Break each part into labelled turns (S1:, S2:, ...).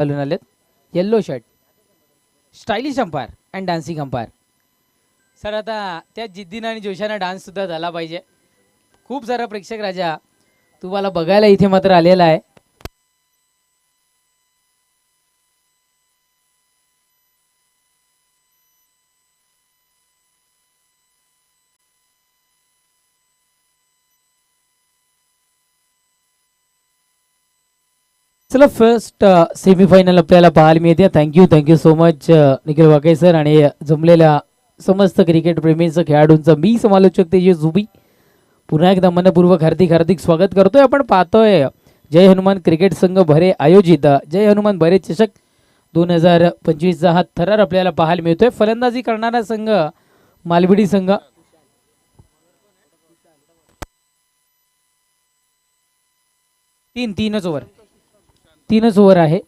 S1: घालून आलेत. Yellow shirt, stylish umpire and dancing umpire. Sir आता त्या जिद्दीनं आणि जोशानं डान्ससुद्धा झाला पाहिजे. खूप सारा प्रेक्षक राजा तुम्हाला बघायला इथे मात्र आलेला आहे. चला फर्स्ट सेमीफायनल आपल्याला पाहायला मिळते. Thank you so much Nikhil Wake sir आणि जमलेल्या समस्त क्रिकेट प्रेमींचं खेळाडूंचं मी समालोचक तेजस जुबी पुन्हा एकदा मनपूर्वक हार्दिक स्वागत करतोय. आपण पाहतोय जय हनुमान क्रिकेट संघ भरे आयोजित जय हनुमान भरे चषक 2025चा हा थरार आपल्याला पाहायला मिळतोय. फलंदाजी करणारा संघ मालबिडी संघ. तीनच ओव्हर आहे.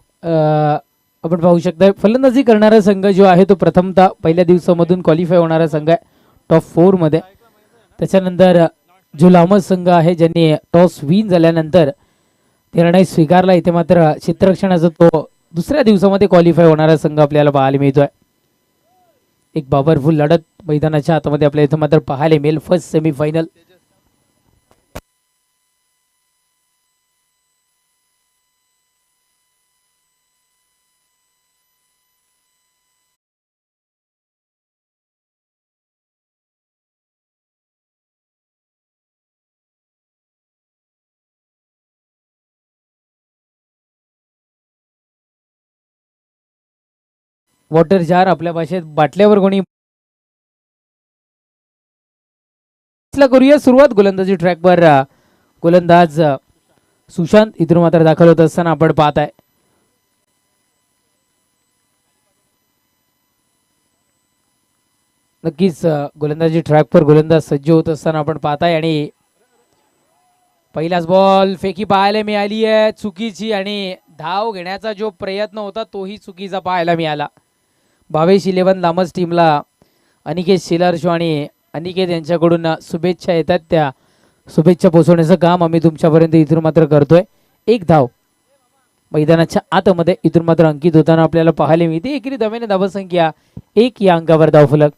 S1: आपण पाहू शकता फलंदाजी करणारा संघ जो आहे तो प्रथमतः पहिल्या दिवसामधून क्वालिफाय होणारा संघ आहे टॉप 4 मध्ये. त्याच्यानंतर जो लांबच संघ आहे ज्यांनी टॉस विन झाल्यानंतर निर्णय स्वीकारला, इथे मात्र क्षेत्ररक्षणाचा तो दुसऱ्या दिवसामध्ये क्वालिफाय होणारा संघ आपल्याला पाहायला मिळतोय. एक बाबरफुल लढत मैदानाच्या आतमध्ये आपल्याला इथे मात्र पाहायला मिळेल. First semifinal. वॉटर जार आपल्या भाषेत बाटल्यावर कोणी. करूया सुरुवात. गोलंदाजी ट्रॅकवर गोलंदाज सुशांत इथून मात्र दाखल होत असताना आपण पाहत आहे. नक्कीच गोलंदाजी ट्रॅकवर गोलंदाज सज्ज होत असताना आपण पाहताय आणि पहिलाच बॉल फेकी पाहायला मिळाली आहे चुकीची आणि धाव घेण्याचा जो प्रयत्न होता तोही चुकीचा पाहायला मिळाला. 22-11 लांबच टीमला अनिकेत शेलार आणि अनिकेत यांच्याकडून शुभेच्छा येतात. त्या शुभेच्छा पोहोचवण्याचं काम आम्ही तुमच्यापर्यंत इथून मात्र करतोय. एक धाव मैदानाच्या आतमध्ये इथून मात्र अंकित होताना आपल्याला पाहायला मिळते. एकेरी धावेने धावसंख्या 1 या अंकावर धावफलक.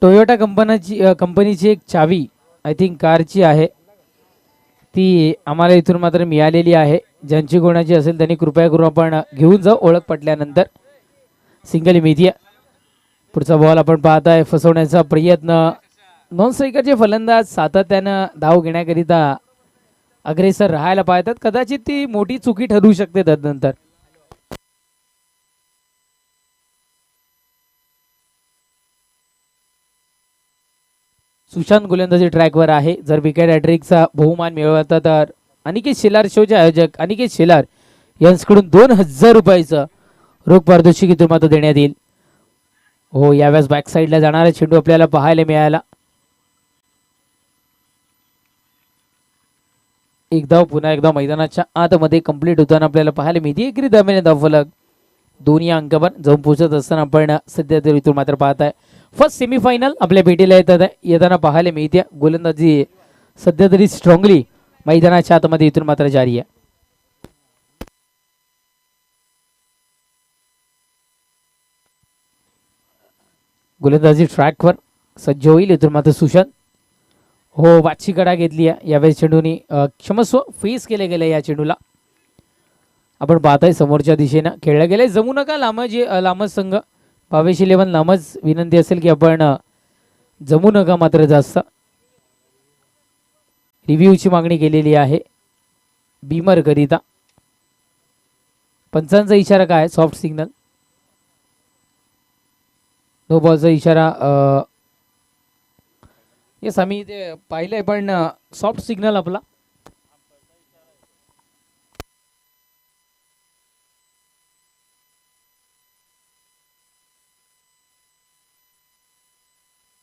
S1: टोयोटा कंपनीची एक चावी आय थिंक कारची आहे ती आम्हाला इथून मात्र मिळालेली आहे. ज्यांची कोणाची असेल त्यांनी कृपया करून आपण घेऊन जाऊ ओळख पटल्यानंतर. Single media. पुढचा बॉल आपण पाहताय फसवण्याचा प्रयत्न. नॉन स्ट्रायकरचे फलंदाज सातत्यानं धाव घेण्याकरिता अग्रेसर राहायला पाहतात. कदाचित ती मोठी चुकी ठरू शकते तदनंतर. सुशांत गोलंदाजी ट्रॅकवर आहे. जर विकेट हॅट्रिकचा बहुमान मिळवता तर अनिकेत शेलार शोचे आयोजक अनिकेत शेलार यांच्याकडून 2000 रुपयाचं रोख पारितोषिक इथून मात्र देण्यात येईल. हो यावेळेस बॅक साईडला जाणारा चेंडू आपल्याला पाहायला मिळाला. एक धाव पुन्हा एकदा मैदानाच्या आतमध्ये कंप्लीट होताना आपल्याला पाहायला मिळते. एकरी धावेने धावफलक 2 या अंकावर जाऊन पोहोचत असताना आपण सध्या तरी इथून मात्र पाहताय. फर्स्ट सेमीफायनल आपल्या भेटीला येताना पाहायला मिळते. गोलंदाजी सध्या तरी स्ट्रॉंगली मैदानाच्या आतमध्ये इथून मात्र जारी आहे. गोलंदाजी ट्रॅकवर सज्ज होईल इथून मात्र सुशांत. हो वाची कडा घेतली आहे यावेळेस चेंडूनी क्षमस्व फेस केले गेले. या चेंडूला आपण पाहताय समोरच्या दिशेनं खेळलं गेलंय. जमू नका लांबच संघ 22-11 लांबच विनंती असेल की आपण जमू नका मात्र जास्त. रिव्ह्यूची मागणी केलेली आहे बीमर करिता. पंचांचा इशारा काय सॉफ्ट सिग्नल. नो बॉलचा इशारा येस आम्ही ते पाहिलंय पण सॉफ्ट सिग्नल आपला.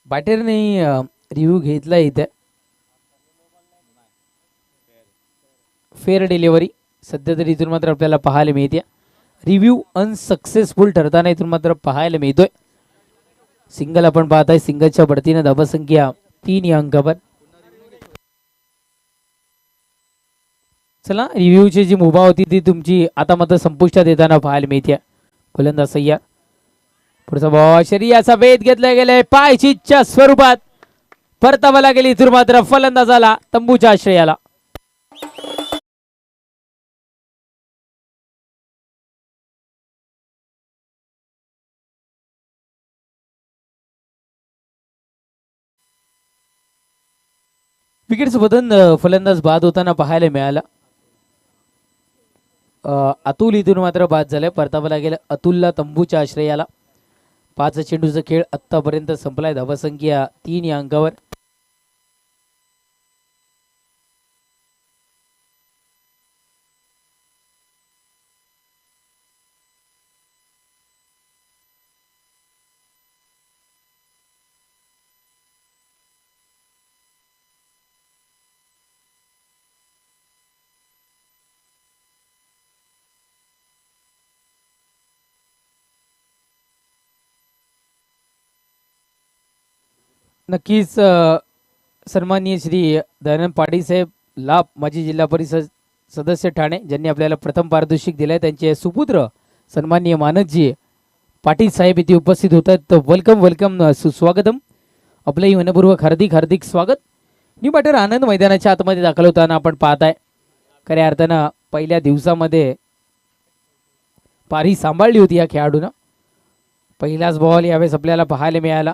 S1: बॅटरने रिव्ह्यू घेतला इथे. फेअर डिलिव्हरी सध्या तरी इथून मात्र आपल्याला पाहायला मिळते. रिव्ह्यू अनसक्सेसफुल ठरताना इथून मात्र पाहायला मिळतोय. सिंगल आपण पाहताय, सिंगलच्या बढतीने धावसंख्या 3 या अंकावर. चला रिव्ह्यूची जी मुभा होती ती तुमची आता मात्र संपुष्टात येताना पाहायला मिळते. गोलंदाज सय्या, पुढचा बॉल शरीराचा वेध घेतला गेलाय पायचीच्या स्वरूपात, परतावा गेली इथून मात्र फलंदाजाला तंबूच्या आश्रयाला. विकेट सोबतून फलंदाज बाद होताना पाहायला मिळाला. अतुल इथून मात्र बाद झालाय, परतावा गेलं अतुलला तंबूच्या आश्रयाला. 5 चेंडूचा खेळ आतापर्यंत संपलाय, धावसंख्या 3 या अंकावर. नक्कीच सन्माननीय श्री दयानंद पाटील साहेब लाभ, माजी जिल्हा परिषद सदस्य ठाणे, ज्यांनी आपल्याला प्रथम पारितोषिक दिलंय, त्यांचे सुपुत्र सन्माननीय मानसजी पाटील साहेब इथे उपस्थित होतात. तर वेलकम वेलकम, सुस्वागतम, आपलंही मनपूर्वक हार्दिक हार्दिक स्वागत. न्यू बॅटर आनंद मैदानाच्या आतमध्ये दाखल होताना आपण पाहताय. खऱ्या अर्थानं पहिल्या दिवसामध्ये पारी सांभाळली होती या खेळाडूनं. पहिलाच बॉल यावेळेस आपल्याला पाहायला मिळाला.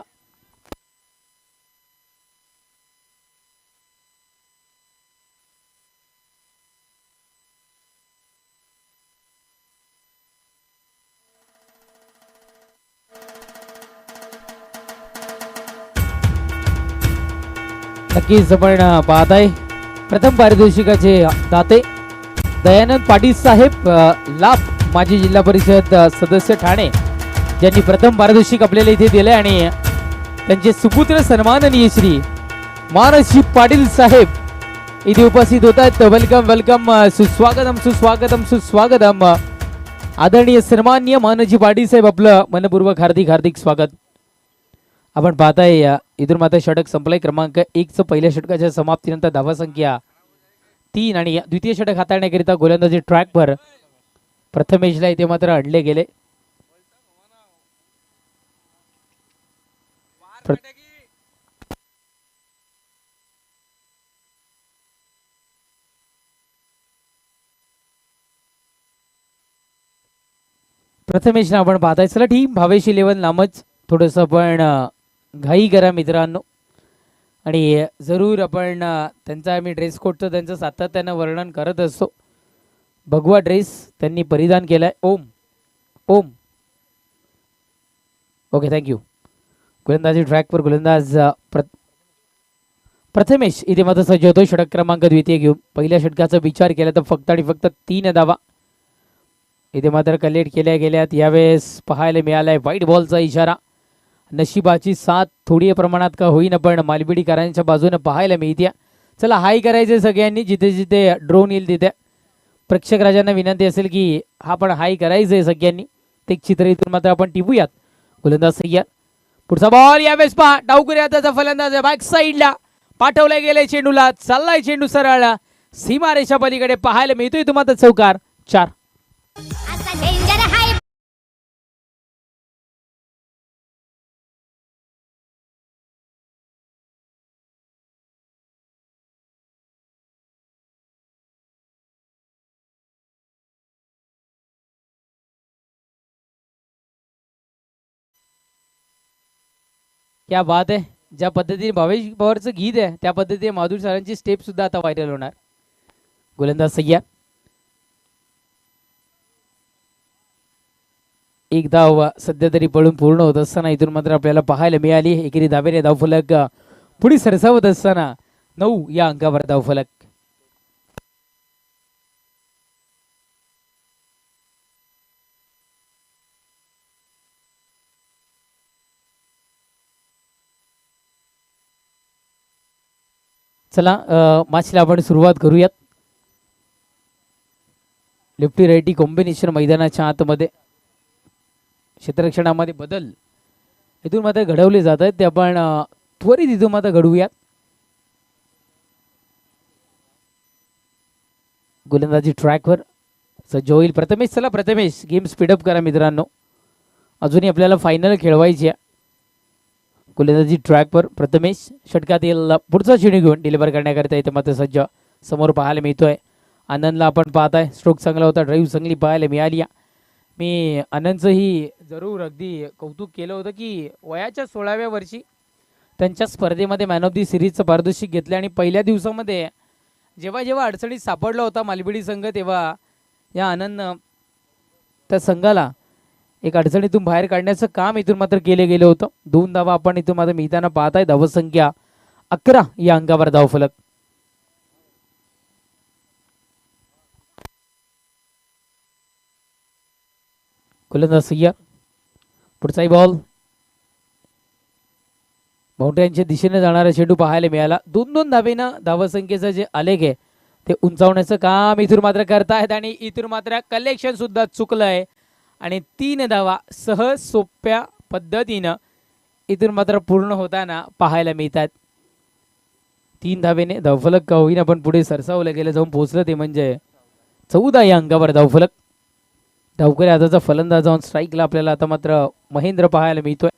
S1: नक्कीच आपण पाहताय प्रथम पारितोषिकाचे दाते दयानंद पाटील साहेब लाभ, माजी जिल्हा परिषद सदस्य ठाणे, ज्यांनी प्रथम पारितोषिक आपल्याला इथे दिले आणि त्यांचे सुपुत्र सन्माननीय श्री मानसजी पाटील साहेब इथे उपस्थित होतात. वेलकम वेलकम, सुस्वागतम सुस्वागतम सुस्वागतम. आदरणीय सन्माननीय मानसजी पाटील साहेब, आपलं मनपूर्वक हार्दिक हार्दिक स्वागत. आपण पाहताय इथून मात्र षटक संपलाय. क्रमांक 1चं पहिल्या षटकाच्या समाप्तीनंतर धावसंख्या 3 आणि द्वितीय षटक हाताळण्याकरिता गोलंदाजी ट्रॅकवर प्रथमेशला इथे मात्र अडले गेले. प्रथमेशला आपण पाहताय. चला टीम भावेश 11 नामच थोडंसं आपण घाई करा मित्रांनो, आणि जरूर आपण त्यांचा आम्ही ड्रेस कोडचं त्यांचं सातत्यानं वर्णन करत असतो. भगवा ड्रेस त्यांनी परिधान केलाय. Om Om okay, thank you. गोलंदाजी ट्रॅकवर गोलंदाज प्रथमेश इथे मात्र सज्ज होतो षटक क्रमांक द्वितीय घेऊन. पहिल्या षटकाचा विचार केला तर फक्त आणि फक्त 3 धावा इथे मात्र कलेक्ट केल्या गेल्यात. यावेळेस पाहायला मिळालाय व्हाईट बॉलचा इशारा. नशिबाची साथ थोडी प्रमाणात का होईना पण मालबिडीकरांच्या बाजूने पाहायला मिळते. चला हाय करायचे सगळ्यांनी, जिथे जिथे ड्रोन येईल तिथे. प्रेक्षक राजांना विनंती असेल की हा पण हाय करायचंय सगळ्यांनी. ते चित्र इथून मात्र आपण टिपूयात. गोलंदाज सय्यद, पुढचा बॉल यावेळेस पहा डावकुऱ्या त्याचा फलंदाज बॅक साईडला पाठवला गेलाय चेंडूला. चाललाय चेंडू सरळ सीमारेषा पलीकडे पाहायला मिळतोय तुम्हाला चौकार. 4. क्या बात आहे. ज्या पद्धतीने भावेश पवारचं गीत आहे त्या पद्धतीने माधुर सरांची स्टेप सुद्धा आता व्हायरल होणार. गोलंदाज सय्यद, एक धाव सध्या तरी पळून पूर्ण होत असताना इथून मात्र आपल्याला पाहायला मिळाली. एकेरी धावेने धावफलक पुढे सरसावत असताना 9 या अंकावर धावफलक. चला मॅचला आपण सुरुवात करूयात. लेफ्टी राईटी कॉम्बिनेशन मैदानाच्या आतमध्ये क्षेत्ररक्षणामध्ये बदल इथून मात्र घडवले जात आहेत ते आपण त्वरित इथून मात्र घडवूयात. गोलंदाजी ट्रॅकवर सज्ज होईल प्रथमेश. चला प्रथमेश गेम स्पीडअप करा मित्रांनो, अजूनही आपल्याला फायनल खेळवायची आहे. गोलंदाजी ट्रॅकवर प्रथमेश षटकातील पुढचा चेंडू घेऊन डिलिव्हर करण्याकरिता इथे मात्र सज्ज समोर पाहायला मिळतोय. आनंदला आपण पाहताय स्ट्रोक चांगला होता, ड्राईव्ह चांगली पाहायला मिळाली. मी आनंदचंही जरूर अगदी कौतुक केलं होतं की वयाच्या 16व्या वर्षी त्यांच्या स्पर्धेमध्ये मॅन ऑफ दी सिरीजचं पारितोषिक घेतलं आणि पहिल्या दिवसामध्ये जेव्हा जेव्हा अडचणीत सापडला होता मालबिडी संघ तेव्हा या आनंदनं त्या संघाला एक अडचणीतून बाहेर काढण्याचं काम इथून मात्र केले गेलं होतं. 2 धावा आपण इथून मात्र मिळताना पाहताय. धावसंख्या 11 या अंकावर धावफलक. गोलंदाज सय्यर पुढचाही बॉल बाउंड्रीच्या दिशेने जाणारा चेंडू पाहायला मिळाला. 2-2 धावेनं धावसंख्येचं जे आलेख आहे ते उंचावण्याचं काम इथून मात्र करतायत आणि इथून मात्र कलेक्शन सुद्धा चुकलंय आणि 3 धावा सहज सोप्या पद्धतीनं इथून मात्र पूर्ण होताना पाहायला मिळतात. 3 धावेने धावफलक का होईना पण पुढे सरसावलं गेलं जाऊन पोहोचलं ते म्हणजे 14 या अंकावर धावफलक. धावकरी आताचा फलंदाज जाऊन स्ट्राईकला आपल्याला आता मात्र महेंद्र पाहायला मिळतोय.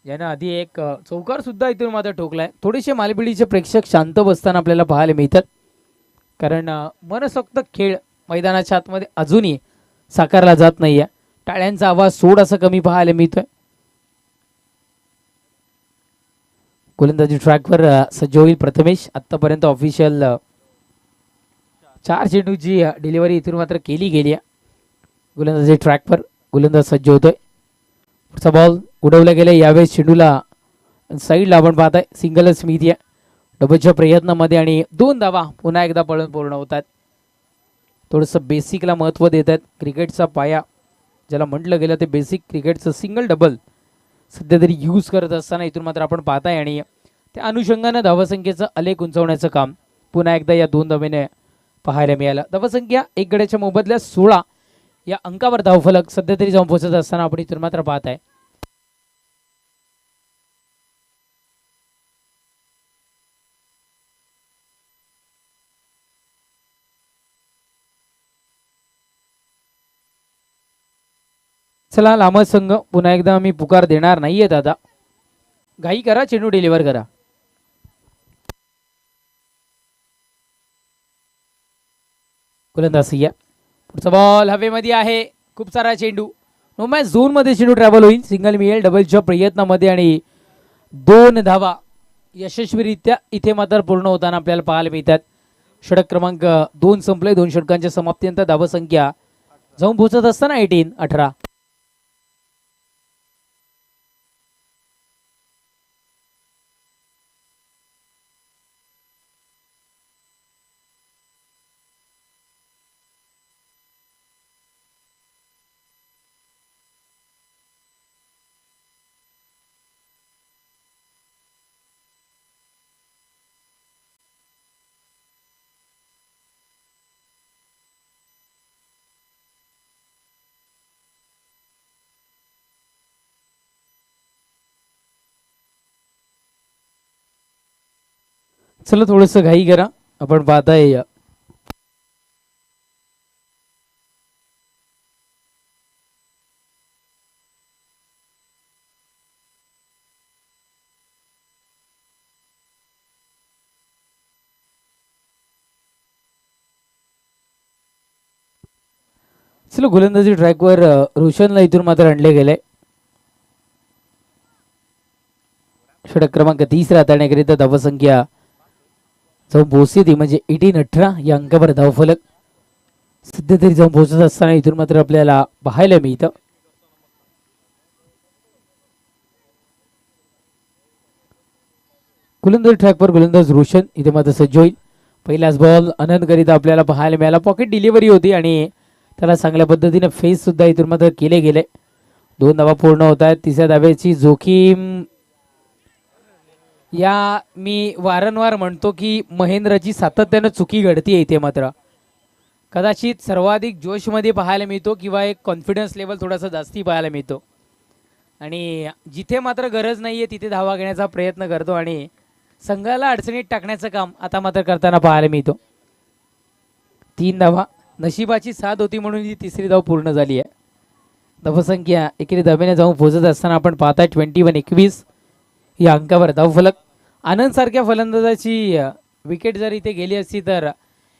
S1: यानं आधी एक चौकार सुद्धा इथून मात्र ठोकलाय. थोडेसे मालबिडीचे प्रेक्षक शांत बसताना आपल्याला पाहायला मिळतात कारण मनसोक्त खेळ मैदानाच्या आतमध्ये अजूनही साकारला जात नाहीये. टाळ्यांचा आवाज थोडासा कमी पाहायला मिळतोय. गोलंदाजी ट्रॅकवर सज्ज होईल प्रथमेश. आतापर्यंत ऑफिशियल 4 चेंडूची डिलिव्हरी इथून मात्र केली गेली आहे. गोलंदाजी ट्रॅकवर गोलंदाज सज्ज होतोय. पुढचा बॉल उडवला गेला. यावेळेस चेंडूला साईडला आपण पाहताय सिंगलच मिळते डबलच्या प्रयत्नामध्ये आणि 2 धावा पुन्हा एकदा पळून पूर्ण होतात. थोडंसं बेसिकला महत्त्व देत आहेत. क्रिकेटचा पाया ज्याला म्हटलं गेलं ते बेसिक क्रिकेटचं सिंगल डबल सध्या तरी यूज करत असताना इथून मात्र आपण पाहताय आणि त्या अनुषंगानं धावसंख्येचं आलेख उंचावण्याचं काम पुन्हा एकदा या 2 धावेने पाहायला मिळालं. धावसंख्या 1 गड्याच्या मोबदल्यात 16 या अंकावर धावफलक सध्या तरी जाऊन पोहोचत असताना आपण इथून मात्र पाहताय. चला लांब संघ पुन्हा एकदा मी पुकार देणार नाहीये दादा. घाई करा, चेंडू डिलिव्हर करा. गोलंदाज सय्या पुढचा बॉल हवेमध्ये आहे. खूप सारा चेंडू नो मॅच झोन मध्ये चेंडू ट्रॅव्हल होईल. सिंगल मिळेल डबलच्या प्रयत्नामध्ये आणि 2 धावा यशस्वीरित्या इथे मात्र पूर्ण होताना आपल्याला पाहायला मिळतात. षटक क्रमांक 2 संपले. 2 षटकांच्या समाप्तीनंतर धावसंख्या जाऊन पोहोचत असताना 18. चला थोडंसं घाई करा. आपण पाहताय चला गोलंदाजी ट्रॅकवर रोशनला इथून मात्र आणले गेले. षटक क्रमांक 30 हाताळण्याकरिता धावसंख्या जाऊन पोहोचते ती म्हणजे 18 या अंकावर धावफलक सध्या तरी जाऊन पोहोचत असताना इथून मात्र आपल्याला पाहायला मिळतं. गोलंदाज ट्रॅकवर गोलंदाज रोशन इथे मात्र सज्ज होईल. पहिलाच बॉल आनंद करिता आपल्याला पाहायला मिळाला. पॉकेट डिलिव्हरी होती आणि त्याला चांगल्या पद्धतीने फेस सुद्धा इथून मात्र केले गेले. 2 धावा पूर्ण होत आहेत. 3ऱ्या धावेची जोखीम या मी वारंवार म्हणतो की महेंद्रची सातत्यानं चुकी घडतीये इथे मात्र कदाचित सर्वाधिक जोशमध्ये पाहायला मिळतो किंवा एक कॉन्फिडन्स लेवल थोडासा जास्ती पाहायला मिळतो आणि जिथे मात्र गरज नाही आहे तिथे धावा घेण्याचा प्रयत्न करतो आणि संघाला अडचणीत टाकण्याचं काम आता मात्र करताना पाहायला मिळतो. 3 धावा नशिबाची साथ होती म्हणून ही तिसरी धाव पूर्ण झाली आहे. धावसंख्या एकेरी धाब्याने जाऊन पोहोचत असताना आपण पाहताय 21-21 या अंकावर धावफलक. आनंद सारख्या फलंदाजाची विकेट जर इथे गेली असती तर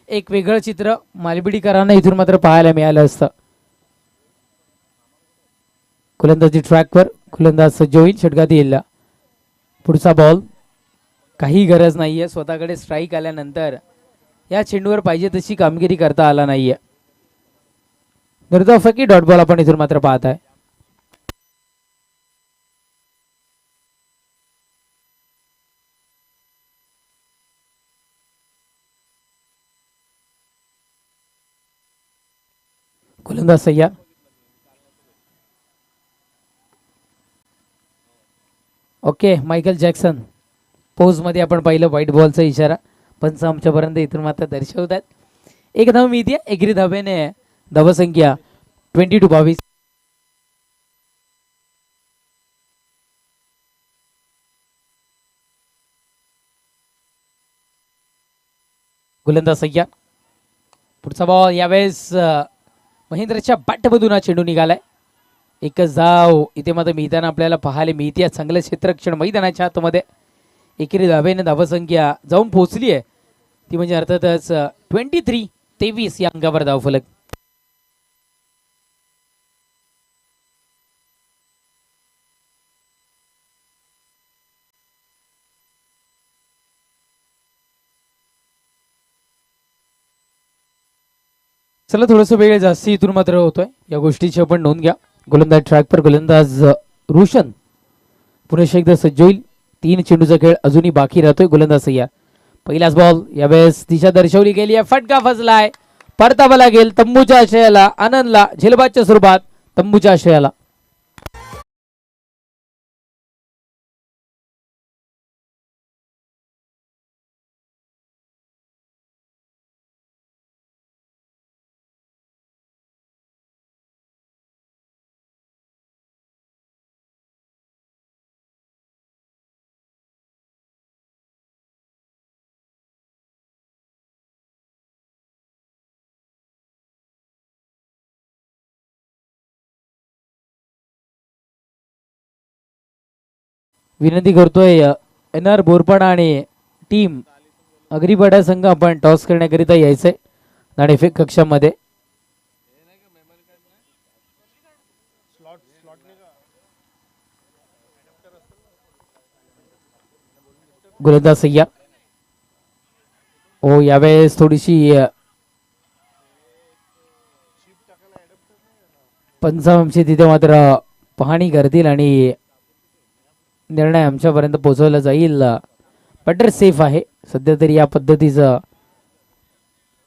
S1: एक वेगळं चित्र मालबिडीकरांना इथून मात्र पाहायला मिळालं असतं. गोलंदाजी ट्रॅकवर गोलंदाज सज्ज होईल. षटकात येईल पुढचा बॉल. काही गरज नाहीये स्वतःकडे स्ट्राईक आल्यानंतर या चेंडूवर पाहिजे तशी कामगिरी करता आला नाहीये. निर्धावफकी डॉट बॉल आपण इथून मात्र पाहत आहे. गोलंदाज सय्या. ओके मायकल जॅक्सन पोज मध्ये आपण पाहिलं व्हाईट बॉलचा इशारा पंच आमच्यापर्यंत इथून मात्र दर्शवतात. एक धाव मिळते एकेरी धाब्याने. धावसंख्या 22-22. गोलंदाज सय्या. पुढचा बॉल यावेळेस महेंद्रच्या बॅटमधून हा चेंडू निघालाय. एकच धाव इथे मात्र मिळताना आपल्याला पाहायला मिळते. चांगलं क्षेत्ररक्षण मैदानाच्या आतमध्ये. एकेरी धाब्याने धावसंख्या जाऊन पोहोचली आहे ती म्हणजे अर्थातच 23-23 या अंकावर धावफलक. चला थोडंसं वेळ जास्ती इथून मात्र होतोय या गोष्टीची आपण नोंद घ्या. गोलंदाज ट्रॅक पर गोलंदाज रोशन पुन्हा एकदा सज्ज होईल. 3 चेंडूचा खेळ अजूनही बाकी राहतोय. गोलंदाज सय्या. पहिलाच बॉल यावेळेस दिशा दर्शवली गेली आहे. फटका फसलाय. परतावा लागेल तंबूच्या आशयाला. आनंदला झेलबादच्या स्वरूपात तंबूच्या आशयाला. विनंती करतोय NR बोरपाडा आणि टीम अग्रीपाडा संघ आपण टॉस करण्याकरिता यायचंय नाणेफेक कक्षामध्ये. गोलंदाज सय्या. हो यावेळेस थोडीशी पंचांची तिथे मात्र पाहणी करतील आणि निर्णय आमच्यापर्यंत पोहोचवला जाईल. बटर सेफ आहे सध्या तरी या पद्धतीचं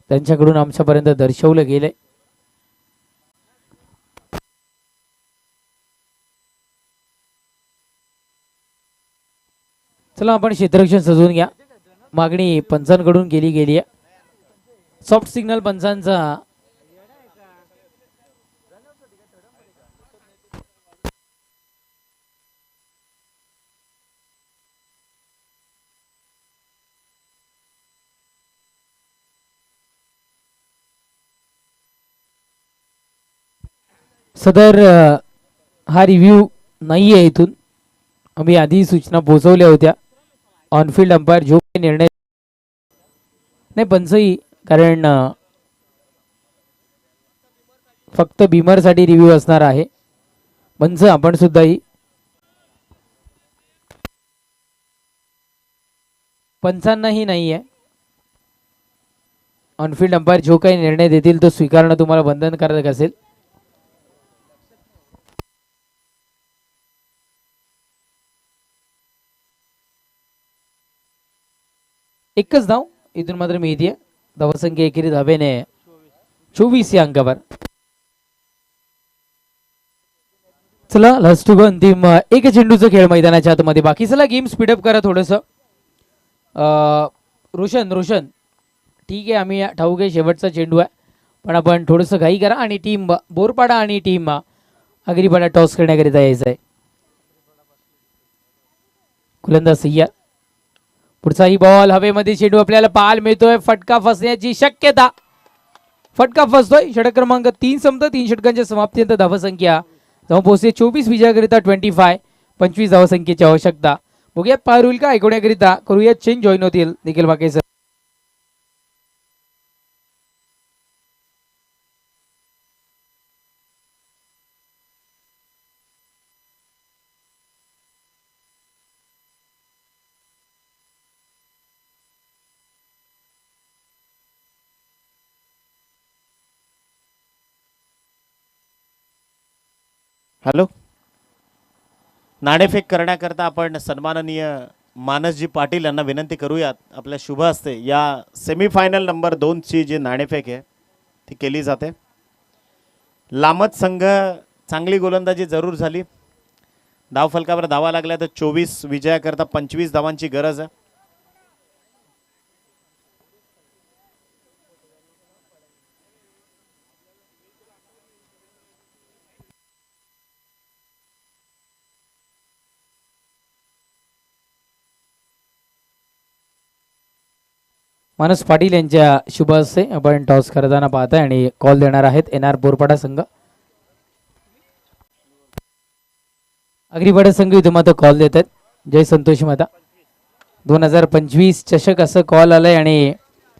S1: त्यांच्याकडून आमच्यापर्यंत दर्शवलं गेलंय. चला आपण क्षेत्ररक्षण सजवून घ्या. मागणी पंचांकडून केली गेली आहे. सॉफ्ट सिग्नल पंचांचा सदर हा रिव्ह्यू नाही आहे. इथून आम्ही आधी सूचना पोहोचवल्या होत्या. ऑनफिल्ड अंपायर जो निर्णय नाही पंचही कारण फक्त बीमरसाठी रिव्ह्यू असणार आहे. पंच आपण सुद्धाही पंचांनाही नाही आहे. ऑनफिल्ड अंपायर जो काही निर्णय देतील तो स्वीकारणं तुम्हाला बंधनकारक असेल. एकच धाव इथून मात्र मिळते. धावसंख्या एकेरी धाब्याने 24 या अंकावर. चला लास्ट टू गो अंतिम एक चेंडूचा खेळ मैदानाच्या आतमध्ये बाकी. चला गेम स्पीडअप करा थोडस. रोशन ठीक आहे आम्ही ठाऊक आहे शेवटचा चेंडू आहे पण आपण थोडंसं घाई करा आणि टीम बोरपाडा आणि टीम आगरीपाडा टॉस करण्याकरिता यायचं आहे. गोलंदाज सय्यद, पुढचाही बॉल हवेमध्ये, चेंडू आपल्याला पाहायला मिळतोय, फटका फसण्याची शक्यता, फटका फसतोय. षटक क्रमांक 3 संपतं. 3 षटकांच्या समाप्तीनंतर धावसंख्या जाऊन पोहोचते 24 विजयाकरिता 25 धावसंख्येची आवश्यकता. बघूयात पार होईल का ऐकवण्याकरिता करूयात चेंज, जॉईन होतील निखिल वाके सर.
S2: हॅलो, नाणेफेक करण्याकरता आपण सन्माननीय मानसजी पाटील यांना विनंती करूयात. आपल्या शुभ हस्ते या सेमीफायनल नंबर 2ची जी नाणेफेक आहे ती केली जाते. लामत संघ चांगली गोलंदाजी जरूर झाली. धावफलकावर धावा लागल्या तर 24 विजयाकरता 25 धावांची गरज आहे.
S1: मानस पाटील यांच्या शुभ हस्ते आपण टॉस करताना पाहताय आणि कॉल देणार आहेत NR बोरपाडा संघ. आगरीपाडा संघ इथं मात्र कॉल देत आहेत. जय संतोषी माता 2025 चषक असं कॉल आलंय आणि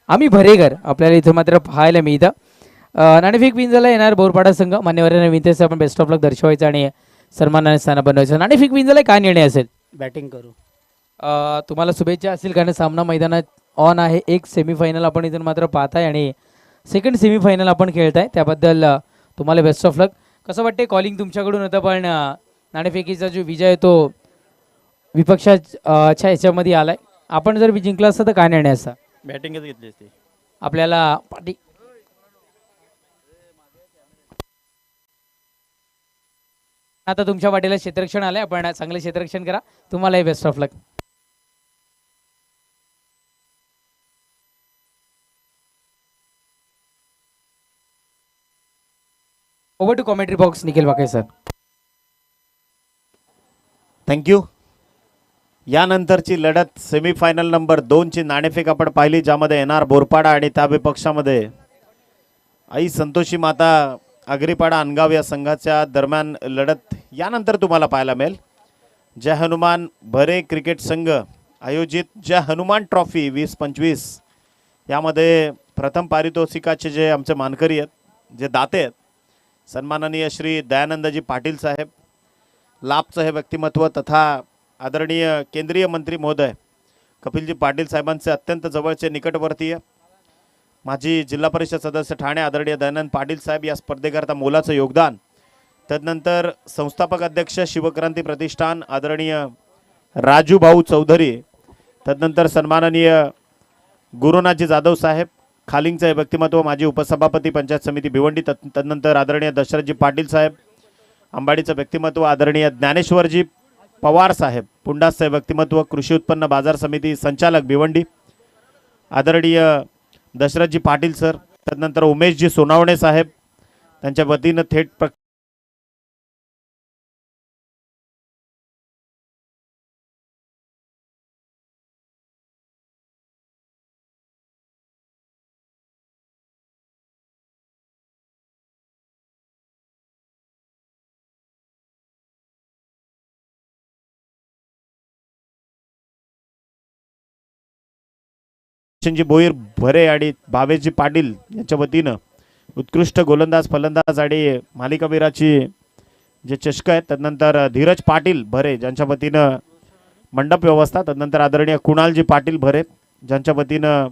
S1: आम्ही भरेकर आपल्याला इथं मात्र पाहायला मिळतं. नाणेफेक विन झाला NR बोरपाडा संघ. मान्यवरांना विनंती असेल आपण बेस्ट ऑफ लक दर्शवायचं आणि सन्मानाने स्थान बनवायचं. नाणेफेक विन झालाय, काय निर्णय असेल?
S3: बॅटिंग करू.
S1: तुम्हाला शुभेच्छा असतील कारण सामना मैदानात ऑन आहे. एक सेमीफायनल आपण इथून मात्र पाहताय आणि सेकंड सेमीफायनल आपण खेळताय, त्याबद्दल तुम्हाला बेस्ट ऑफ लक. कसं वाटते कॉलिंग तुमच्याकडून होतं, पण नाणेफेकीचा जो विजय आहे तो विपक्षाच्या ह्याच्यामध्ये आलाय. आपण जर जिंकला असतं तर काय निर्णय असता?
S3: बॅटिंगच घेतली असती.
S1: आपल्याला पाठी आता तुमच्या वाटेला क्षेत्ररक्षण आलंय, आपण चांगलं क्षेत्ररक्षण करा. तुम्हालाही best of luck. Over to commentary box Nikhil Wake sir.
S2: Thank you. यानंतरची लढत सेमीफायनल नंबर 2ची नाणेफेक आपण पाहिली, ज्यामध्ये NR बोरपाडा आणि त्या विपक्षामध्ये आई संतोषी माता आगरीपाडा अनगाव या संघाच्या दरम्यान लढत यानंतर तुम्हाला पाहायला मिळेल. जय हनुमान भरे क्रिकेट संघ आयोजित जय हनुमान ट्रॉफी 2025 यामध्ये प्रथम पारितोषिकाचे जे आमचे मानकरी आहेत, जे दाते आहेत, सन्माननीय श्री दयानंदजी पाटील साहेब, लाभचं हे व्यक्तिमत्व तथा आदरणीय केंद्रीय मंत्री महोदय कपिलजी पाटील साहेबांचे अत्यंत जवळचे निकटवर्तीय माजी जिल्हा परिषद सदस्य ठाणे आदरणीय दयानंद पाटील साहेब या स्पर्धेकरता मोलाचं योगदान. तदनंतर संस्थापक अध्यक्ष शिवक्रांती प्रतिष्ठान आदरणीय राजू भाऊ चौधरी, तदनंतर सन्माननीय गुरुनाथजी जाधव साहेब खालिंगचं हे व्यक्तिमत्व माजी उपसभापती पंचायत समिती भिवंडी, तदनंतर आदरणीय दशरथजी पाटील साहेब अंबाडीचं व्यक्तिमत्व आदरणीय ज्ञानेश्वरजी पवार साहेब पुंडासचं हे व्यक्तिमत्व कृषी उत्पन्न बाजार समिती संचालक भिवंडी आदरणीय दशरथजी पाटील सर, तदनंतर उमेशजी सोनावणे साहेब त्यांच्या वतीनं थेट जी भोईर भरे आणि भावेशजी पाटील यांच्या वतीनं उत्कृष्ट गोलंदाज फलंदाज आणि मालिकावीराची जे चषक आहेत, तदनंतर धीरज पाटील भरे ज्यांच्या वतीनं मंडप व्यवस्था, तदनंतर आदरणीय कुणालजी पाटील भरे ज्यांच्या वतीनं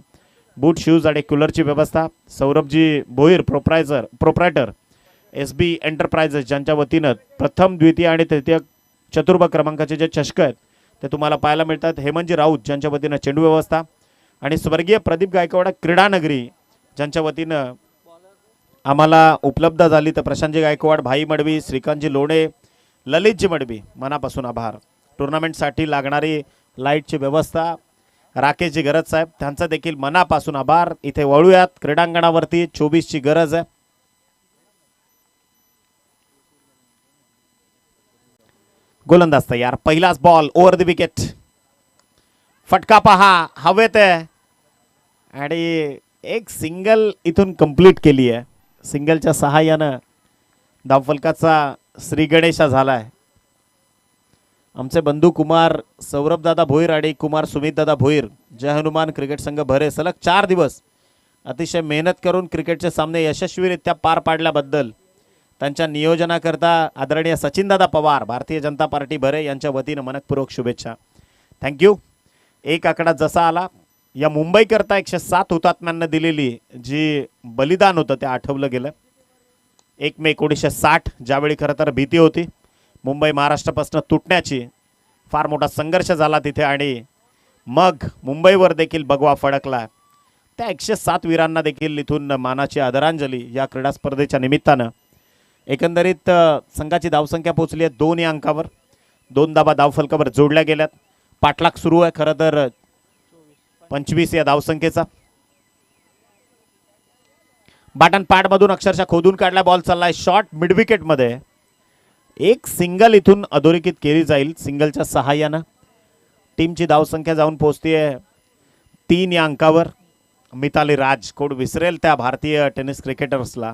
S2: बूट शूज आणि कूलरची व्यवस्था, सौरभजी भोईर प्रोप्रायटर SB एंटरप्राइजेस ज्यांच्या वतीनं प्रथम द्वितीय आणि तृतीय चतुर्भ क्रमांकाचे जे चषक आहेत ते तुम्हाला पाहायला मिळतात. हेमंतजी राऊत ज्यांच्या वतीनं चेंडू व्यवस्था आणि स्वर्गीय प्रदीप गायकवाड क्रीडानगरी ज्यांच्या वतीनं आम्हाला उपलब्ध झाली, तर प्रशांतजी गायकवाड, भाई मडवी, श्रीकांतजी लोणे, ललितजी मडवी मनापासून आभार. टुर्नामेंटसाठी लागणारी लाईटची व्यवस्था, राकेशजी गरज साहेब त्यांचा देखील मनापासून आभार. इथे वळूयात क्रीडांगणावरती. 24ची गरज आहे. गोलंदाज तयार. पहिलाच बॉल ओव्हर द विकेट. फटका पहा हवेत आहे आणि एक सिंगल इथून कंप्लीट केली आहे. सिंगलच्या सहाय्यानं धावफलकाचा श्री गणेशा झालाय. आमचे बंधू कुमार सौरभदादा भोईर आणि कुमार सुमितदादा भोईर जय हनुमान क्रिकेट संघ भरे सलग 4 दिवस अतिशय मेहनत करून क्रिकेटचे सामने यशस्वीरित्या पार पाडल्याबद्दल त्यांच्या नियोजनाकरता आदरणीय सचिनदादा पवार भारतीय जनता पार्टी भरे यांच्या वतीनं मनपूर्वक शुभेच्छा. थँक्यू. एक आकडा जसा आला या मुंबईकरता 107 हुतात्म्यांना दिलेली जी बलिदान होतं ते आठवलं गेलं. 1 मे 1960 ज्यावेळी खरं तर भीती होती मुंबई महाराष्ट्रापासून तुटण्याची. फार मोठा संघर्ष झाला तिथे आणि मग मुंबईवर देखील भगवा फडकला. त्या 107 वीरांना देखील इथून मानाची आदरांजली या क्रीडा स्पर्धेच्या निमित्तानं. एकंदरीत संघाची धावसंख्या पोहोचली आहे 2 या अंकावर. 2 धावा धावफलकावर जोडल्या गेल्यात. पाठलाग सुरू आहे खरं तर 25 या धावसंख्येचा. बॅटन पॅडमधून अक्षरशः खोदून काढला बॉल चाललाय शॉर्ट मिड विकेटमध्ये. एक सिंगल इथून अधोरेखित केली जाईल सिंगलच्या सहाय्यानं. टीमची धावसंख्या जाऊन पोहोचतीये 3 या अंकावर. मिताली राज कोण विसरेल त्या भारतीय टेनिस क्रिकेटर्सला.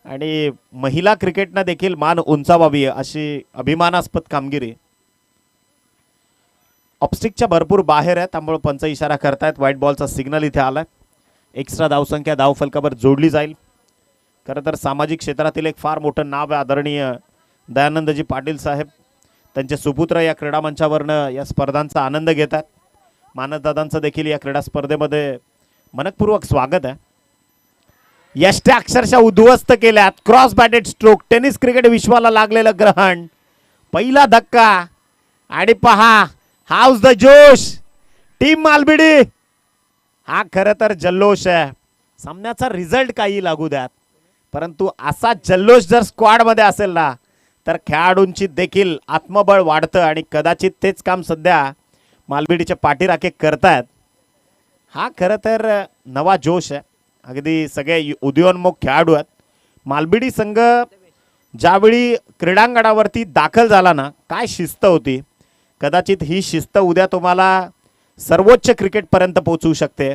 S2: आणि महिला क्रिकेटनं देखील मान उंचावावी अशी अभिमानास्पद कामगिरी. ऑप्स्टिकच्या भरपूर बाहेर आहे त्यामुळे पंच इशारा करतायत. व्हाईट बॉलचा सिग्नल इथे आलाय. एक्स्ट्रा धावसंख्या धावफलकावर जोडली जाईल. खरं तर सामाजिक क्षेत्रातील एक फार मोठं नाव आहे आदरणीय दयानंदजी पाटील साहेब. त्यांचे सुपुत्र या क्रीडा मंचावरनं या स्पर्धांचा आनंद घेतात. मानसदादांचं देखील या क्रीडा स्पर्धेमध्ये मनपूर्वक स्वागत आहे. यष्ट्या अक्षरशः उद्ध्वस्त केल्यात. Cross batted stroke. Tennis cricket विश्वाला लागलेलं ग्रहण. पहिला धक्का आणि पहा हाऊस द जोश. टीम मालबिडी हा खरं तर जल्लोष आहे. सामन्याचा रिझल्ट काही लागू द्यात परंतु असा जल्लोष जर स्क्वॉडमध्ये असेल ना तर खेळाडूंची देखील आत्मबळ वाढतं आणि कदाचित तेच काम सध्या मालबिडीचे पाठीराखे करतायत. हा खरं तर नवा जोश आहे. अगदी सगळे उदयोन्मुख खेळाडू आहेत. मालबिडी संघ ज्यावेळी क्रीडांगणावरती दाखल झाला ना काय शिस्त होती. कदाचित ही शिस्त उद्या तुम्हाला सर्वोच्च क्रिकेटपर्यंत पोहोचवू शकते.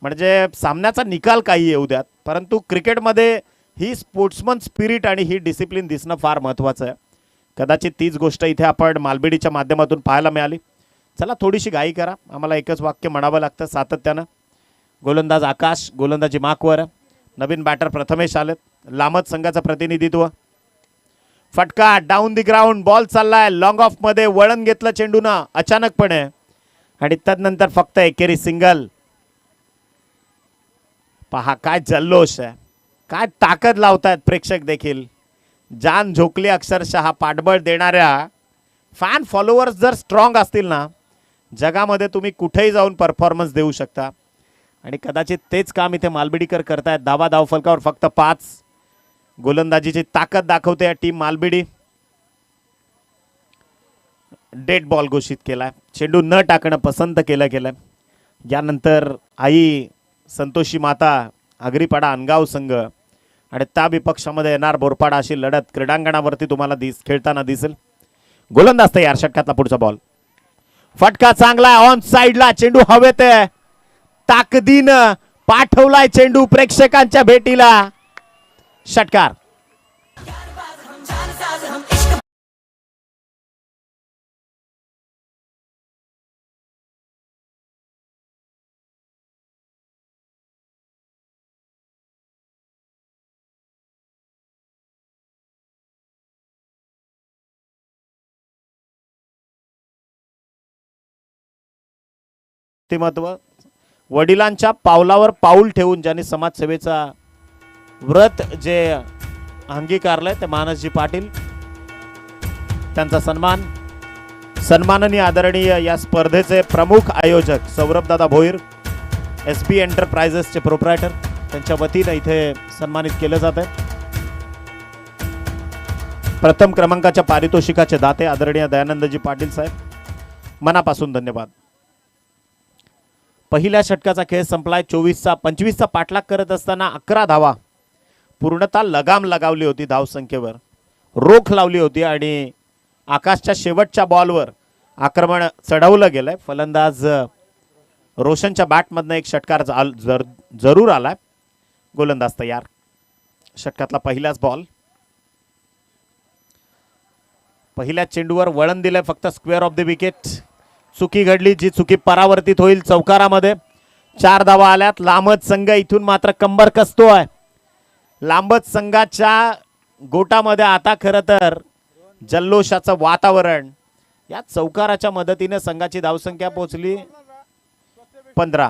S2: म्हणजे सामन्याचा निकाल काही येऊ द्यात परंतु क्रिकेटमध्ये ही स्पोर्ट्समन स्पिरिट आणि ही डिसिप्लिन दिसणं फार महत्त्वाचं आहे. कदाचित तीच गोष्ट इथे आपण मालबिडीच्या माध्यमातून पाहायला मिळाली. चला थोडीशी घाई करा. आम्हाला एकच वाक्य म्हणावं लागतं सातत्यानं. गोलंदाज आकाश गोलंदाजी माकवर. नवीन बॅटर प्रथमेश आलेत. लामत संघाचं प्रतिनिधित्व. फटका डाऊन दी ग्राउंड. बॉल चाललाय लॉंग ऑफ मध्ये. वळण घेतलं चेंडूनं अचानकपणे आणि तदनंतर फक्त एकेरी सिंगल. पहा काय जल्लोष आहे. काय ताकद लावतायत प्रेक्षक देखील. जान झोकली अक्षरशः. हा पाठबळ देणाऱ्या फॅन फॉलोअर्स जर स्ट्रॉंग असतील ना जगामध्ये तुम्ही कुठेही जाऊन परफॉर्मन्स देऊ शकता आणि कदाचित तेच काम इथे मालबिडीकर करतायत. धावा धावफलकावर फक्त 5. गोलंदाजीची ताकद दाखवते टीम मालबिडी. डेड बॉल घोषित केलाय. चेंडू न टाकणं पसंत केलं गेलं. यानंतर आई संतोषी माता आगरीपाडा अनगाव संघ आणि त्या विपक्षामध्ये येणार बोरपाडा अशी लढत क्रीडांगणावरती तुम्हाला खेळताना दिसेल. गोलंदाज तयार. षटकातला पुढचा बॉल. फटका चांगला ऑन साइडला. चेंडू हवेत आहे. ताकदीनं पाठवलाय चेंडू प्रेक्षकांच्या भेटीला. षटकार. व्यक्तिमत्व वडिलांच्या पावलावर पाऊल ठेवून ज्यांनी समाजसेवेचा व्रत जे अंगीकारलंय ते मानसजी पाटील. त्यांचा सन्माननीय आदरणीय या स्पर्धेचे प्रमुख आयोजक सौरभदादा भोईर SB एंटरप्राइजेसचे प्रोप्रायटर त्यांच्या वतीनं इथे सन्मानित केलं जात आहे. प्रथम क्रमांकाच्या पारितोषिकाचे दाते आदरणीय दयानंदजी पाटील साहेब मनापासून धन्यवाद. पहिल्या षटकाचा खेळ संपलाय. 25चा पाठलाग करत असताना 11 धावा, पूर्णतः लगाम लगावली होती धावसंख्येवर, रोख लावली होती आणि आकाशच्या शेवटच्या बॉलवर आक्रमण चढवलं गेलंय. फलंदाज रोशनच्या बॅटमधनं एक षटकार जरूर आलाय. गोलंदाज तयार. षटकातला पहिलाच बॉल. पहिल्या चेंडूवर वळण दिलंय फक्त स्क्वेअर ऑफ द विकेट. चुकी घडली, जी चुकी परावर्तित होईल चौकारामध्ये. 4 धावा आल्यात. लांबच संघ इथून मात्र कंबर कसतोय. लांबच संघाच्या गोटामध्ये आता खरं तर जल्लोषाचं वातावरण. या चौकाराच्या मदतीने संघाची धावसंख्या पोहोचली 15.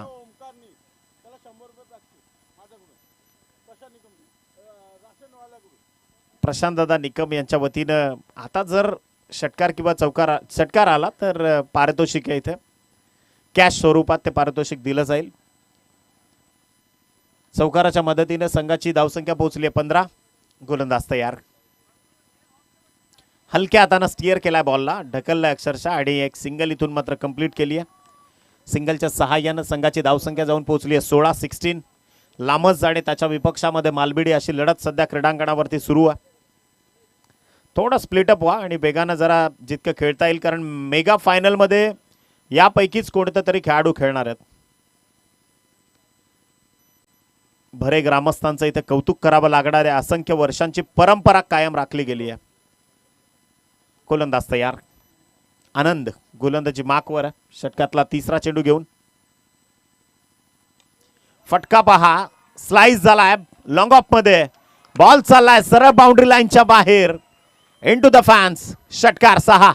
S2: प्रशांत दादा निकम यांच्या वतीनं आता जर षटकार किंवा षटकार आला तर पारितोषिक आहे, इथे कॅश स्वरूपात ते पारितोषिक दिलं जाईल. चौकाराच्या मदतीने संघाची धावसंख्या पोहोचली 15. गोलंदाज तयार. हलक्या हाताने स्टिअर केलाय बॉलला, ढकललाय अक्षरशः आणि एक सिंगल इथून मात्र कंप्लीट केली आहे. सिंगलच्या सहाय्यानं संघाची धावसंख्या जाऊन पोहोचली आहे 16. लामस आणि त्याच्या विपक्षामध्ये मालबिडी अशी लढत सध्या क्रीडांगणावरती सुरू आहे. थोडं स्प्लिटअप व्हा आणि वेगानं जरा जितकं खेळता येईल, कारण मेगा फायनलमध्ये यापैकीच कोणतं तरी खेळाडू खेळणार आहेत. भरे ग्रामस्थांचं इथे कौतुक करावं लागणार आहे. असंख्य वर्षांची परंपरा कायम राखली गेली आहे. गोलंदाज तयार. आनंद गोलंदाजी माकवर. षटकातला तिसरा चेंडू घेऊन फटका पहा, स्लाइस झालाय लॉंग ऑफ मध्ये. बॉल चाललाय सरळ बाउंड्री लाईनच्या बाहेर. Into the fans. षटकार 6.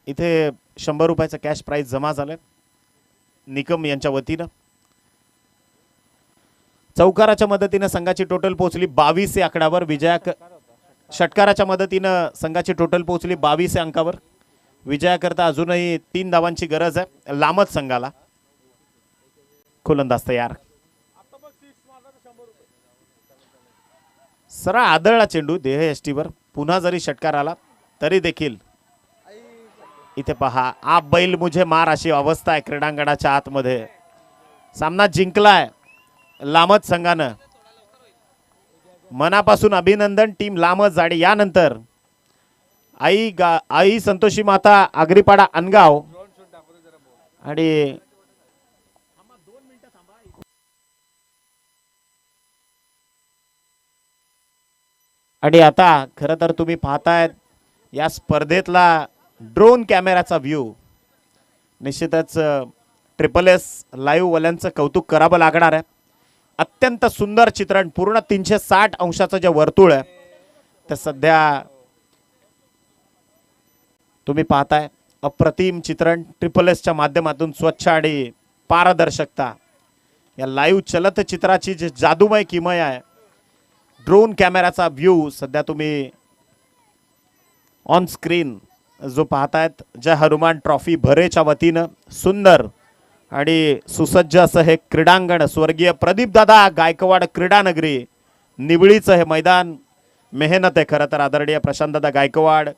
S2: इथे 100 रुपयाचं कॅश प्राइज जमा झालंय निकम यांच्या वतीनं. चौकाराच्या मदतीनं संघाची टोटल पोहोचली 22 या आकड्यावर. षटकाराच्या मदतीनं संघाची टोटल पोहोचली 22 या अंकावर. विजयाकरता अजूनही 3 धावांची गरज आहे लांबच संघाला. गोलंदाज तयार. सरळ आदळला चेंडू देह यष्टीवर. पुन्हा जरी षटकार आला तरी देखील इथे पहा, आप बैल मुझे मार अशी अवस्था आहे क्रीडांगणाच्या आतमध्ये. सामना जिंकलाय लामत संघानं. मनापासून अभिनंदन टीम लामत जाडी. यानंतर आई संतोषी माता आगरीपाडा अनगाव आणि आता खरं तर तुम्ही पाहतायत या स्पर्धेतला ड्रोन कॅमेराचा व्ह्यू. निश्चितच SSS लाईव्ह वाल्यांचं कौतुक करावं लागणार आहे. अत्यंत सुंदर चित्रण. पूर्ण 360 अंशाचं जे वर्तुळ आहे ते सध्या तुम्ही पाहताय. अप्रतिम चित्रण SSSच्या माध्यमातून. स्वच्छ आणि पारदर्शकता. या लाईव्ह चलत चित्राची जी जादूमय किमया आहे, ड्रोन कॅमेराचा व्ह्यू सध्या तुम्ही ऑन स्क्रीन जो पाहतायत. जय हनुमान ट्रॉफी भरेच्या वतीनं सुंदर आणि सुसज्ज असं हे क्रीडांगण. स्वर्गीय प्रदीपदादा गायकवाड क्रीडानगरी निवळीचं हे मैदान. मेहनत आहे खरं तर आदरणीय प्रशांतदादा गायकवाड